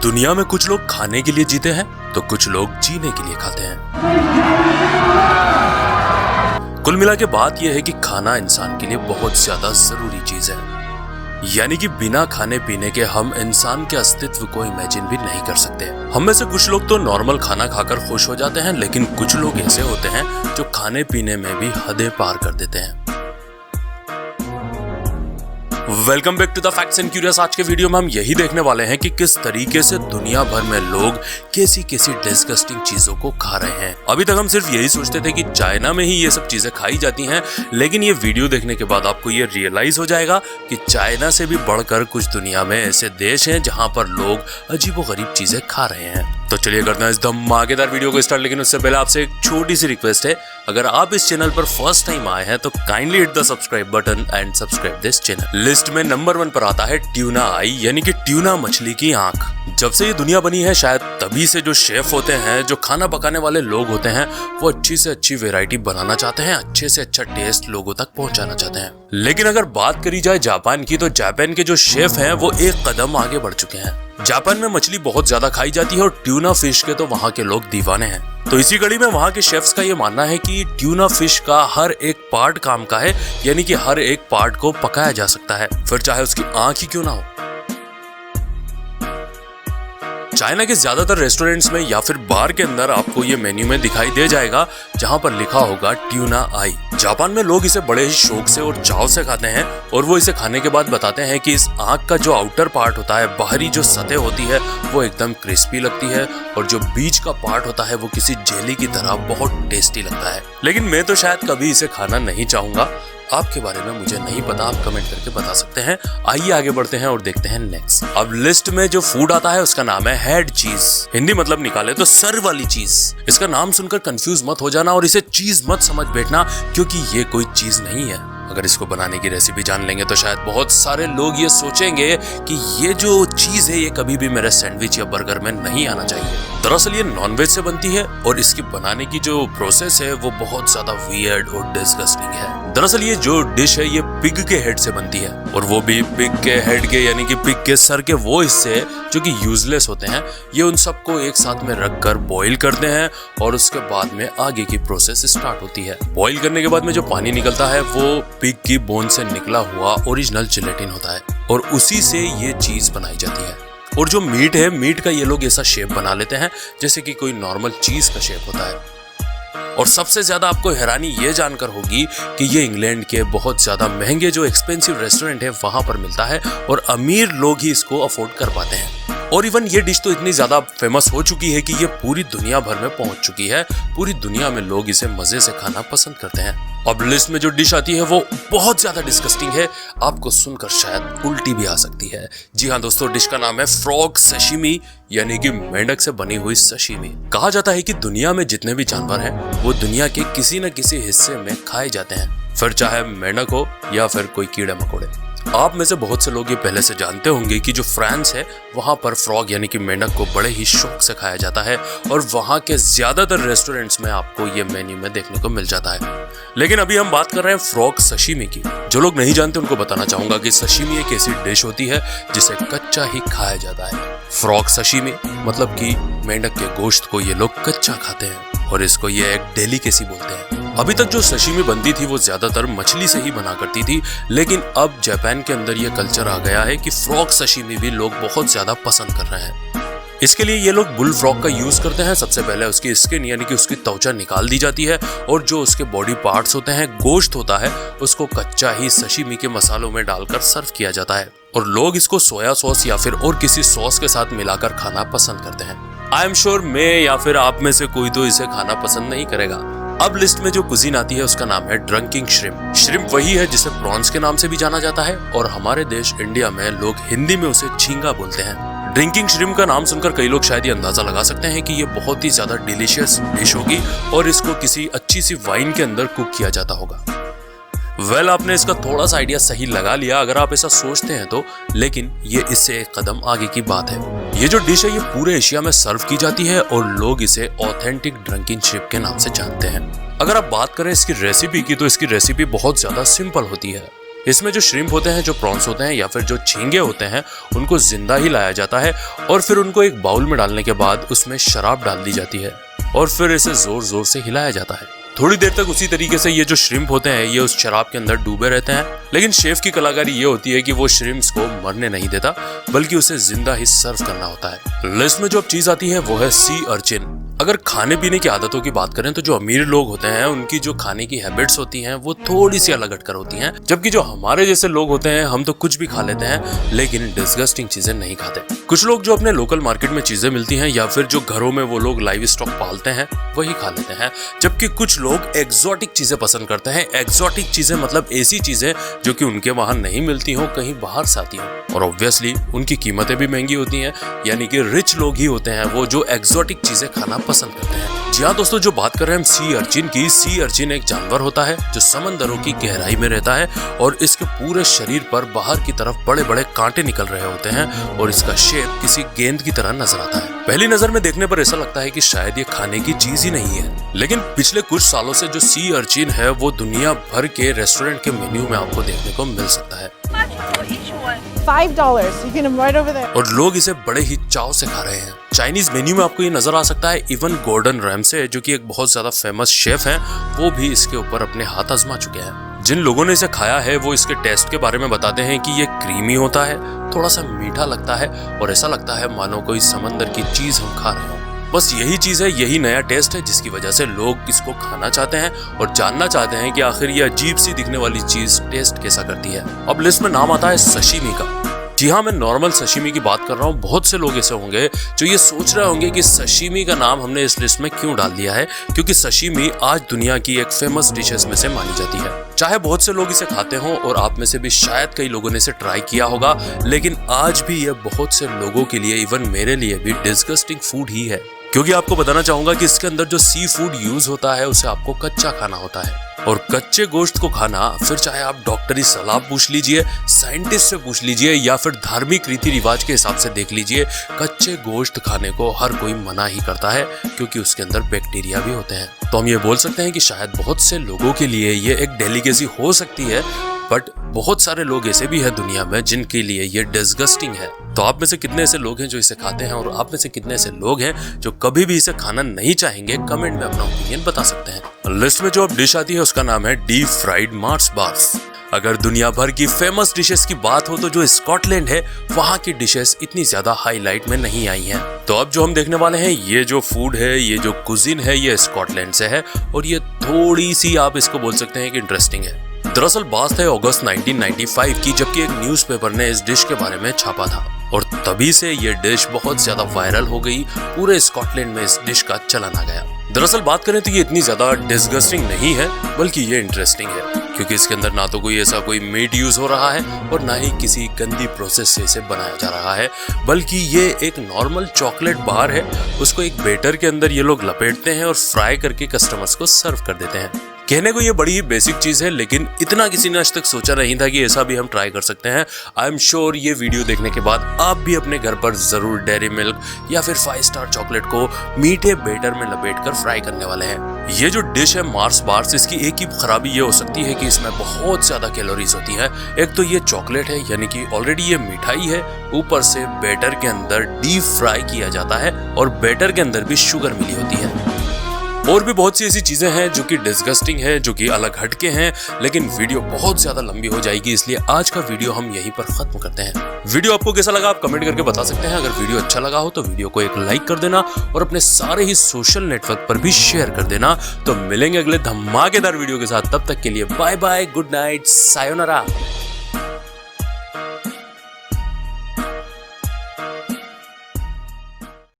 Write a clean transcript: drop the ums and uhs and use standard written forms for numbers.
दुनिया में कुछ लोग खाने के लिए जीते हैं तो कुछ लोग जीने के लिए खाते हैं। कुल मिला के बात यह है कि खाना इंसान के लिए बहुत ज्यादा जरूरी चीज है। यानी कि बिना खाने पीने के हम इंसान के अस्तित्व को इमेजिन भी नहीं कर सकते। हम में से कुछ लोग तो नॉर्मल खाना खाकर खुश हो जाते हैं, लेकिन कुछ लोग ऐसे होते हैं जो खाने पीने में भी हदें पार कर देते हैं। Welcome back to the facts and curious. आज के वीडियो में हम यही देखने वाले हैं कि किस तरीके से दुनिया भर में लोग कैसी कैसी डिस्गस्टिंग चीजों को खा रहे हैं। अभी तक हम सिर्फ यही सोचते थे कि चाइना में ही ये सब चीजें खाई जाती हैं, लेकिन ये वीडियो देखने के बाद आपको ये रियलाइज हो जाएगा कि चाइना से भी बढ़कर कुछ दुनिया में ऐसे देश हैं जहां पर लोग अजीबोगरीब चीजें खा रहे हैं। तो चलिए करते हैं इस धमाकेदार वीडियो को स्टार्ट, लेकिन उससे पहले आपसे एक छोटी सी रिक्वेस्ट है। अगर आप इस चैनल पर फर्स्ट टाइम आए हैं तो kindly hit the subscribe button and subscribe this channel. List में नंबर 1 पर आता है ट्यूना आई, यानी कि ट्यूना मछली की आंख। जब से ये दुनिया बनी है शायद तभी से जो शेफ होते हैं, जो खाना पकाने वाले लोग होते हैं, वो अच्छी से अच्छी वैरायटी बनाना चाहते हैं, अच्छे से अच्छा टेस्ट लोगों तक पहुंचाना चाहते हैं। लेकिन अगर बात करी जाए जापान की, तो जापान के जो शेफ हैं वो एक कदम आगे बढ़ चुके हैं। जापान में मछली बहुत ज्यादा खाई जाती है और ट्यूना फिश के तो वहाँ के लोग दीवाने हैं। तो इसी कड़ी में वहाँ के शेफ्स का ये मानना है कि ट्यूना फिश का हर एक पार्ट काम का है, यानी कि हर एक पार्ट को पकाया जा सकता है, फिर चाहे उसकी आंख ही क्यों ना हो। चाइना के ज्यादातर रेस्टोरेंट्स में या फिर बार के अंदर आपको ये मेन्यू में दिखाई दे जाएगा जहां पर लिखा होगा ट्यूना आई। जापान में लोग इसे बड़े ही शौक से और चाव से खाते हैं और वो इसे खाने के बाद बताते हैं कि इस आंख का जो आउटर पार्ट होता है, बाहरी जो सतह होती है, वो एकदम क्रिस्पी लगती है और जो बीच का पार्ट होता है वो किसी जेली की तरह बहुत टेस्टी लगता है। लेकिन मैं तो शायद कभी इसे खाना नहीं चाहूंगा। आपके बारे में मुझे नहीं पता, आप कमेंट करके बता सकते हैं। आइए आगे बढ़ते हैं और देखते हैं नेक्स्ट। अब लिस्ट में जो फूड आता है उसका नाम है हेड चीज। हिंदी मतलब निकाले तो सर वाली चीज। इसका नाम सुनकर कंफ्यूज मत हो जाना और इसे चीज मत समझ बैठना, क्योंकि ये कोई चीज नहीं है। अगर इसको बनाने की रेसिपी जान लेंगे तो शायद बहुत सारे लोग ये सोचेंगे कि ये जो चीज है ये कभी भी मेरे सैंडविच या बर्गर में नहीं आना चाहिए। दरअसल ये नॉनवेज से बनती है और इसकी बनाने की जो प्रोसेस है वो बहुत ज्यादा वियर्ड और डिस्गस्टिंग है। दरअसल ये जो डिश है ये पिग के हेड से बनती है, और वो भी पिग के हेड के, यानी कि पिग के सर के वो हिस्से जो कि यूजलेस होते हैं। ये उन सबको एक साथ में रखकर बॉईल करते हैं और उसके बाद में आगे की प्रोसेस स्टार्ट होती है। बॉईल करने के बाद में जो पानी निकलता है वो पिग की बोन से निकला हुआ ओरिजिनल जिलेटिन होता है और उसी से ये चीज बनाई जाती है। और जो मीट है, मीट का ये लोग ऐसा शेप बना लेते हैं जैसे कि कोई नॉर्मल चीज का शेप होता है। और सबसे ज्यादा आपको हैरानी ये जानकर होगी कि ये इंग्लैंड के बहुत ज्यादा महंगे जो एक्सपेंसिव रेस्टोरेंट है वहां पर मिलता है और अमीर लोग ही इसको अफोर्ड कर पाते हैं। और इवन ये डिश तो इतनी ज्यादा फेमस हो चुकी है कि ये पूरी दुनिया भर में पहुंच चुकी है। पूरी दुनिया में लोग इसे मजे से खाना पसंद करते हैं। अब लिस्ट में जो डिश आती है वो बहुत ज्यादा डिस्गस्टिंग है, आपको सुनकर शायद उल्टी भी आ सकती है। जी हाँ दोस्तों, डिश का नाम है फ्रॉग सशिमी, यानी कि मेंढक से बनी हुई सशिमी। कहा जाता है कि दुनिया में जितने भी जानवर हैं वो दुनिया के किसी न किसी हिस्से में खाए जाते हैं, फिर चाहे मेंढक हो या फिर कोई कीड़े मकोड़े। आप में से बहुत से लोग ये पहले से जानते होंगे कि जो फ्रांस है वहां पर फ्रॉग यानी कि मेंढक को बड़े ही शौक से खाया जाता है और वहां के ज्यादातर रेस्टोरेंट्स में आपको ये मेन्यू में देखने को मिल जाता है। लेकिन अभी हम बात कर रहे हैं फ्रॉग सशिमी की। जो लोग नहीं जानते उनको बताना चाहूंगा कि सशिमी एक ऐसी डिश होती है जिसे कच्चा ही खाया जाता है। फ्रॉग सशिमी मतलब कि मेंढक के गोश्त को ये लोग कच्चा खाते हैं और इसको ये एक डेलिकेसी बोलते हैं। अभी तक जो सशिमी बनती थी वो ज्यादातर मछली से ही बना करती थी, लेकिन अब जापान के अंदर ये कल्चर आ गया है कि फ्रॉग सशिमी भी लोग बहुत ज्यादा पसंद कर रहे हैं। इसके लिए ये लोग बुल फ्रॉग का यूज करते हैं। सबसे पहले उसकी स्किन यानी कि उसकी त्वचा निकाल दी जाती है और जो उसके बॉडी पार्ट्स होते हैं, गोश्त होता है, उसको कच्चा ही सशिमी के मसालों में डालकर सर्व किया जाता है और लोग इसको सोया सॉस या फिर और किसी सॉस के साथ मिलाकर खाना पसंद करते हैं। आई एम श्योर मैं या फिर आप में से कोई तो इसे खाना पसंद नहीं करेगा। अब लिस्ट में जो कुजीन आती है उसका नाम है ड्रंकिंग श्रिम्प। श्रिम्प वही है जिसे प्रॉन्स के नाम से भी जाना जाता है और हमारे देश इंडिया में लोग हिंदी में उसे झींगा बोलते हैं। ड्रिंकिंग श्रिम्प का नाम सुनकर कई लोग शायद ये अंदाजा लगा सकते हैं कि ये बहुत ही ज्यादा डिलीशियस डिश होगी और इसको किसी अच्छी सी वाइन के अंदर कुक किया जाता होगा। वेल, आपने इसका थोड़ा सा आइडिया सही लगा लिया अगर आप ऐसा सोचते हैं तो, लेकिन ये इससे एक कदम आगे की बात है। ये जो डिश है ये पूरे एशिया में सर्व की जाती है और लोग इसे ऑथेंटिक ड्रंकिंग श्रिम्प के नाम से जानते हैं। अगर आप बात करें इसकी रेसिपी की तो इसकी रेसिपी बहुत ज्यादा सिंपल होती है। इसमें जो श्रिम्प होते हैं, जो प्रॉन्स होते हैं या फिर जो झींगे होते हैं, उनको जिंदा ही लाया जाता है और फिर उनको एक बाउल में डालने के बाद उसमें शराब डाल दी जाती है और फिर इसे जोर जोर से हिलाया जाता है। थोड़ी देर तक उसी तरीके से ये जो श्रिम्प होते हैं ये उस शराब के अंदर डूबे रहते हैं, लेकिन शेफ की कलाकारी ये होती है कि वो श्रिम्प्स को मरने नहीं देता बल्कि उसे जिंदा ही सर्व करना होता है। लिस्ट में जो अब चीज आती है वो है सी अर्चिन। अगर खाने पीने की आदतों की बात करें तो जो अमीर लोग होते हैं उनकी जो खाने की हैबिट्स होती हैं वो थोड़ी सी अलग हटकर होती हैं, जबकि जो हमारे जैसे लोग होते हैं हम तो कुछ भी खा लेते हैं लेकिन डिस्गस्टिंग चीजें नहीं खाते। कुछ लोग जो अपने लोकल मार्केट में चीजें मिलती हैं या फिर जो घरों में वो लोग लाइव स्टॉक पालते हैं वही खा लेते हैं, जबकि कुछ लोग एक्सोटिक चीजें पसंद करते हैं। एक्सोटिक चीजें मतलब ऐसी चीजें जो कि उनके वहां नहीं मिलती हो, कहीं बाहर से आती हो और ऑब्वियसली उनकी कीमतें भी महंगी होती हैं, यानी कि रिच लोग ही होते हैं वो जो एक्सोटिक चीजें खाना पसंद करते हैं। जी हाँ दोस्तों, जो बात कर रहे हैं हम सी अर्चिन की। सी अर्चिन एक जानवर होता है जो समंदरों की गहराई में रहता है और इसके पूरे शरीर पर बाहर की तरफ बड़े बड़े कांटे निकल रहे होते हैं और इसका शेप किसी गेंद की तरह नजर आता है। पहली नजर में देखने पर ऐसा लगता है कि शायद ये खाने की चीज ही नहीं है, लेकिन पिछले कुछ सालों से जो सी अर्चिन है वो दुनिया भर के रेस्टोरेंट के मेन्यू में आपको देखने को मिल सकता है। $5. You can right over there. और लोग इसे बड़े ही चाव से खा रहे हैं। चाइनीज मेन्यू में आपको ये नजर आ सकता है। इवन गॉर्डन रैमसे जो कि एक बहुत ज्यादा फेमस शेफ हैं, वो भी इसके ऊपर अपने हाथ आजमा चुके हैं। जिन लोगों ने इसे खाया है वो इसके टेस्ट के बारे में बताते हैं कि ये क्रीमी होता है, थोड़ा सा मीठा लगता है और ऐसा लगता है मानो कोई समंदर की चीज हम खा रहे हो। बस यही चीज है, यही नया टेस्ट है जिसकी वजह से लोग इसको खाना चाहते हैं और जानना चाहते हैं कि आखिर ये अजीब सी दिखने वाली चीज टेस्ट कैसा करती है। अब लिस्ट में नाम आता है सशिमी का। जी हाँ, मैं नॉर्मल सशिमी की बात कर रहा हूँ। बहुत से लोग ऐसे होंगे जो ये सोच रहे होंगे कि सशिमी का नाम हमने इस लिस्ट में क्यों डाल दिया है, क्योंकि सशिमी आज दुनिया की एक फेमस डिशेस में से मानी जाती है। चाहे बहुत से लोग इसे खाते हों और आप में से भी शायद कई लोगों ने इसे ट्राई किया होगा, लेकिन आज भी ये बहुत से लोगों के लिए, इवन मेरे लिए भी डिस्गस्टिंग फूड ही है। क्योंकि आपको बताना चाहूंगा कि इसके अंदर जो सी फूड यूज होता है उसे आपको कच्चा खाना होता है और कच्चे गोश्त को खाना, फिर चाहे आप डॉक्टरी सलाह पूछ लीजिए, साइंटिस्ट से पूछ लीजिए या फिर धार्मिक रीति रिवाज के हिसाब से देख लीजिए, कच्चे गोश्त खाने को हर कोई मना ही करता है क्योंकि उसके अंदर बैक्टीरिया भी होते हैं। तो हम ये बोल सकते हैं कि शायद बहुत से लोगों के लिए ये एक डेलिकेसी हो सकती है, बट बहुत सारे लोग ऐसे भी हैं दुनिया में जिनके लिए ये डिस्गस्टिंग है। तो आप में से कितने ऐसे लोग हैं जो इसे खाते हैं और आप में से कितने ऐसे लोग हैं जो कभी भी इसे खाना नहीं चाहेंगे? कमेंट में अपना ओपिनियन बता सकते हैं। लिस्ट में जो अब डिश आती है उसका नाम है डीप फ्राइड मार्स बार्स। अगर दुनिया भर की फेमस डिशेस की बात हो तो जो स्कॉटलैंड है वहाँ की डिशेस इतनी ज्यादा हाईलाइट में नहीं आई हैं। तो अब जो हम देखने वाले हैं ये जो फूड है, ये जो कुजिन है, ये स्कॉटलैंड से है और ये थोड़ी सी आप इसको बोल सकते हैं कि इंटरेस्टिंग है। दरअसल बात है अगस्त 1995 की, जबकि एक न्यूज़पेपर ने इस डिश के बारे में छापा था और तभी से ये डिश बहुत ज्यादा वायरल हो गई। पूरे स्कॉटलैंड में इस डिश का चलन आ गया। दरअसल बात करें तो ये इतनी ज्यादा डिस्गस्टिंग नहीं है, बल्कि ये इंटरेस्टिंग है क्योंकि इसके अंदर ना तो कोई ऐसा कोई मीट यूज हो रहा है और ना ही किसी गंदी प्रोसेस से इसे बनाया जा रहा है, बल्कि ये एक नॉर्मल चॉकलेट बार है। उसको एक बेटर के अंदर ये लोग लपेटते हैं और फ्राई करके कस्टमर्स को सर्व कर देते हैं। कहने को ये बड़ी ही बेसिक चीज है, लेकिन इतना किसी ने आज तक सोचा नहीं था कि ऐसा भी हम ट्राई कर सकते हैं। आई एम श्योर ये वीडियो देखने के बाद आप भी अपने घर पर जरूर डेयरी मिल्क या फिर 5 स्टार चॉकलेट को मीठे बेटर में लपेटकर फ्राई करने वाले हैं। ये जो डिश है मार्स बार्स, इसकी एक ही खराबी ये हो सकती है कि इसमें बहुत ज्यादा कैलोरीज होती है। एक तो ये चॉकलेट है, यानी कि ऑलरेडी ये मिठाई है, ऊपर से बेटर के अंदर डीप फ्राई किया जाता है और बेटर के अंदर भी शुगर मिली होती है। और भी बहुत सी ऐसी चीजें हैं जो कि डिस्गस्टिंग है, जो कि अलग हटके हैं, लेकिन वीडियो बहुत ज्यादा लंबी हो जाएगी, इसलिए आज का वीडियो हम यहीं पर खत्म करते हैं। वीडियो आपको कैसा लगा आप कमेंट करके बता सकते हैं। अगर वीडियो अच्छा लगा हो तो वीडियो को एक लाइक कर देना और अपने सारे ही सोशल नेटवर्क पर भी शेयर कर देना। तो मिलेंगे अगले धमाकेदार वीडियो के साथ, तब तक के लिए bye bye, good night, sayonara.